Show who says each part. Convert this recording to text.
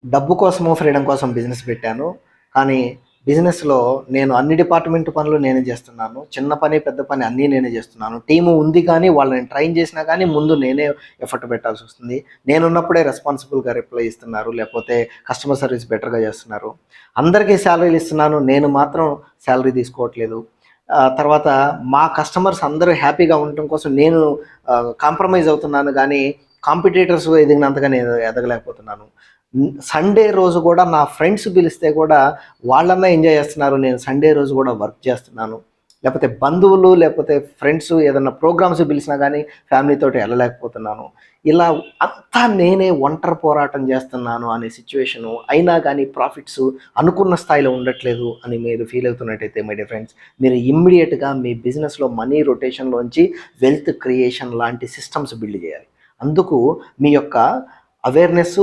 Speaker 1: డబ్బు కోసము, ఫ్రీడమ్ కోసం బిజినెస్ పెట్టాను. కానీ బిజినెస్‌లో నేను అన్ని డిపార్ట్‌మెంట్ పనులు నేనే చేస్తున్నాను. చిన్న పని, పెద్ద పని అన్నీ నేనే చేస్తున్నాను. టీము ఉంది కానీ వాళ్ళని ట్రైన్ చేసినా కానీ ముందు నేనే ఎఫర్ట్ పెట్టాల్సొస్తుంది. నేనున్నప్పుడే రెస్పాన్సిబుల్‌గా రిప్లై ఇస్తున్నారు. లేకపోతే కస్టమర్ సర్వీస్ బెటర్‌గా చేస్తున్నారు. అందరికీ సాలరీలు ఇస్తున్నాను. నేను మాత్రం సాలరీ తీసుకోవట్లేదు. తర్వాత మా కస్టమర్స్ అందరూ హ్యాపీగా ఉండటం కోసం నేను కాంప్రమైజ్ అవుతున్నాను గానీ, కాంపిటీటర్స్ ఎదిగినంతగా నేను ఎదగలేకపోతున్నాను. సండే రోజు కూడా నా ఫ్రెండ్స్ పిలిస్తే కూడా వాళ్ళన్నా ఎంజాయ్ చేస్తున్నారు. నేను సండే రోజు కూడా వర్క్ చేస్తున్నాను. లేకపోతే బంధువులు, లేకపోతే ఫ్రెండ్స్ ఏదన్నా ప్రోగ్రామ్స్ పిలిచినా గానీ ఫ్యామిలీతోటి ఎళ్ళలేకపోతున్నాను. ఇలా అంతా నేనే ఒంటరి పోరాటం చేస్తున్నాను అనే సిట్యుయేషను. అయినా గానీ ప్రాఫిట్స్ అనుకున్న స్థాయిలో ఉండట్లేదు అని మీరు ఫీల్ అవుతున్నట్టయితే మై డియర్ ఫ్రెండ్స్, మీరు ఇమ్మీడియేట్‌గా మీ బిజినెస్‌లో మనీ రొటేషన్‌లోంచి వెల్త్ క్రియేషన్ లాంటి సిస్టమ్స్ బిల్డ్ చేయాలి. అందుకు మీ యొక్క అవేర్‌నెస్సు